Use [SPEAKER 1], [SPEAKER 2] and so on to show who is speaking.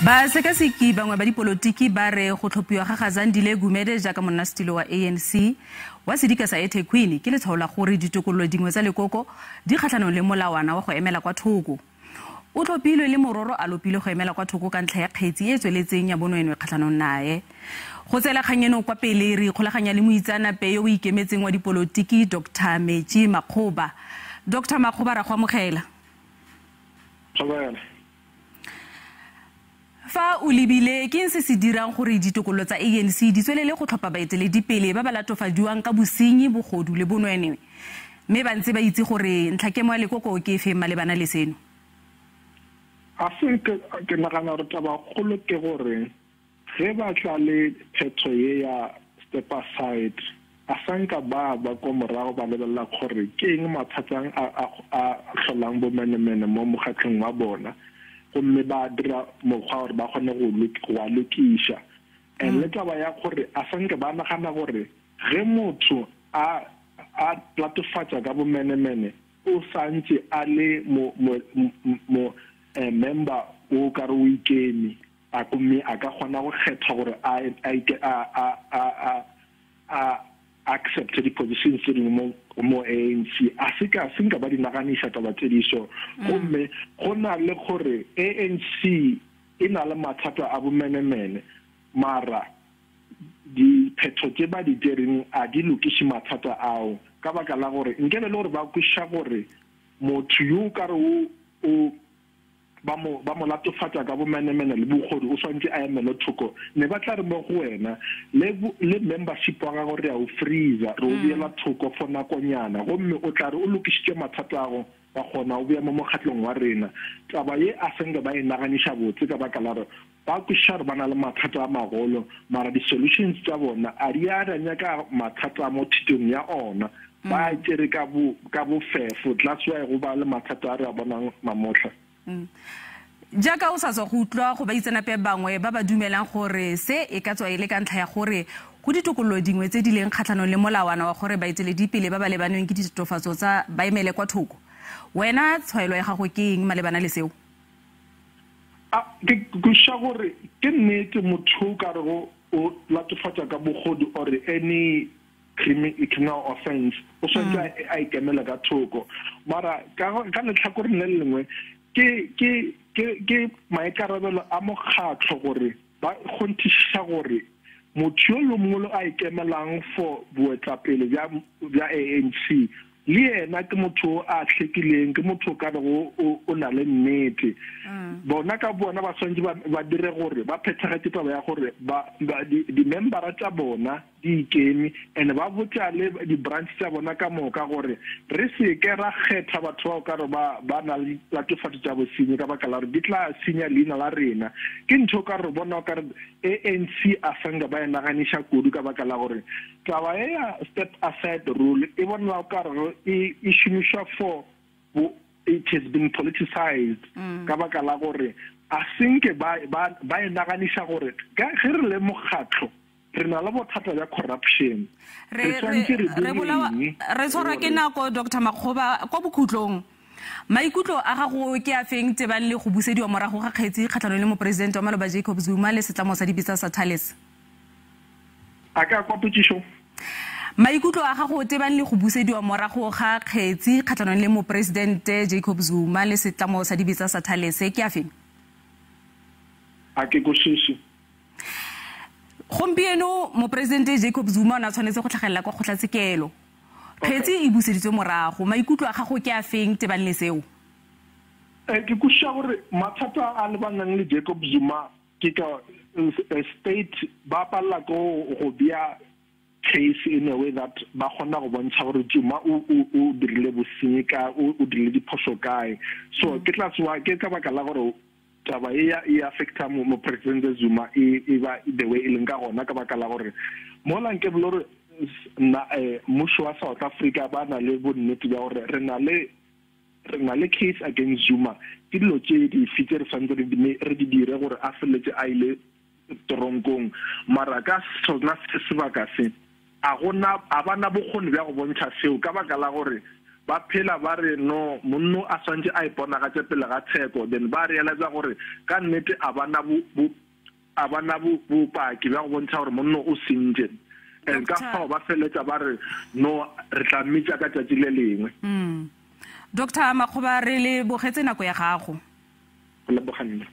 [SPEAKER 1] Basekaseki bangwe ba dipolotiki ba re go tlhophiwa ga Zandile Gumede jaaka monnasetilo wa ANC wa sedika sa Ethekwini ke letshwao la gore ditokololo dingwe tsa lekoko di kgatlhanong le molawana wa go emela kwa thoko. O tlhopilwe le mororo a lopilwe go emela kwa thoko ka ntlha ya kgetsi e tsweletseng ya bonweenwee kgatlhanong nae. Go tsela kganyeno kwa pele re ikgolaganya le Moitseanape Yo O Ikemetseng wa Dipolotiki Dr. Metji Makgoba. Dr. Makgoba ra go amogela. Fa o lebile ke eng se se dirang gore ditokololo tsa ANC di tswelele go tlhopha baeteledipele ba ba latofadiwang ka bosenyi, bogodu le bonweenwee, mme ba ntse ba itse gore ntlhakemo ya lekoko ke efe malebana le seno?
[SPEAKER 2] A se ke nagana gore tabakgolo ke gore ge ba tla le phetho ye ya step aside a sanka ba ko morago ba lebelela gore ke eng mathatang a tlholang bomenemene mo mokgatlhong wa bona, gomme ba dira mokgwa gore ba kgone go a lokisha. And le taba ya gore a sanke ba nagana gore ge motho a platofatsa ka bomenemene o santse a le mo member o ka re o ikemi a mme a ka kgona go kgetha gore a accept the positions tse dingwe mo ANC. A se nka ba di naganisha taba tse diso, gomme go na le gore ANC e na le mathata a bomenemene, mara diphetho tse ba di direng a di lokiše mathata ao ka baka la gore nkele le gore ba kweša gore motho yo ka re ba mo latofatsa ka bomenemene le bogodu o swantse a emele thoko, ne ba tla re mo go wena le membership wa gago re a o freeza re o beela thoko for nakonyana, gomme o tla re o lokišitše mathata ago ba kgona o bea mo mokgatlong wa rena. Taba ye a senge ba e naganiša botse ka baka la re ba kweša re ba na le mathata a magolo, mara di-solutions tsa bona a di a nyaka mathata a mo thitong ya ona, ba tsere ka bofefo tlatse wa go ba le mathata a re a bonang mamotlha.
[SPEAKER 1] Jaaka o sa tswa go utlwa go baitseanape bangwe ba ba dumelang gore se e ka tswa e le ka ntlha ya gore go ditokololo dingwe tse di leng kgatlhanong le molawana wa gore baeteledipele ba ba lebanweng ke ditatofatso tsa ba emele kwa thoko, wena tshwaelo ya gago ke eng malebana le seo?
[SPEAKER 2] Ke kusha gore ke nnete motho ka re o latofatsa ka bogodu or any criminal offense o swantse a ikemela ka thoko, mara ka letlhakoreng le lengwe ke maikarabelo a mokgatlho gore ba kgonthiša gore motho yo mongwe a ikemelang for boetlapele bja ANC le yena ke motho a tlhekileng, ke motho ka re o na le nnete. Bona ka bona ba swantse ba dire gore ba phethagetse taba ya gore di-membera tsa bona di ikemi and ba botsa le di-branch tsa bona ka moka gore re seke ra kgetha batho bao ka re ba na le latofatso tsa bosenyi ka baka la gore di tla senya leina la rena. Ke ntho ka re bona ka re ANC a sanga ba e naganiša kudu ka baka la gore taba e ya step aside rule e bona ka re e šomišwa for it has been politicized ka baka la gore a senke ba e naganiša gore ge re le mokgatlho re na le bothata ya corruption
[SPEAKER 1] re tshwarwa ke nako. Dr. Makgoba, kwa bokhutlong maikutlo a gago ke a feng tebang le go busediwa morago ga kgetsi kgatlhanong le moporesidente wa maloba Jacob Zuma le setlamo sa dibitsa sa Thales?
[SPEAKER 2] A ka kwa potšišo
[SPEAKER 1] maikutlo a gago tebang le go busediwa morago ga kgetsi kgatlhanong le moporesidente Jacob Zuma le setlamo sa dibitsa sa Thales ke a feng?
[SPEAKER 2] A ke kwešiše.
[SPEAKER 1] Gompieno moporesidente Jacob Zuma o na tshwanetse go tlhagelela kwa kgotlatshekelo, kgetsi e buseditswe morago, maikutlo a gago ke a feng tebang le seo?
[SPEAKER 2] Ke kweša gore mathata a lebanang le Jacob Zuma ke ka state ba palela go bea case in a way that ba kgona go bontsha gore Zuma o dirile bosenyi ka o dirile diphoso kae. So ke tla tswa ke ka baka la gore taba e affecta mo president Zuma e ba the way e leng ka gona ka baka la gore mo la nke blore mmušo wa South Africa ba na le bonnete ya gore re na le case against Zuma ke dilo tse di fitse re santse re di dire gore a feletse a ile toronkong, mara ka sona sebaka se a bana bokgoni bja go bontsha seo ka baka la gore ba phela ba re no monno a swantse a ipona ga tsepela ga tsheko then ba realize gore ka nnete a bana bopaki ba go bontsha gore monno o sentse and ka fa ba feletsa ba re no re tla mmitsa ka tsatsi le lengwe.
[SPEAKER 1] Dr. Makgoba re le bogetse nako ya gago.
[SPEAKER 2] Le boganne.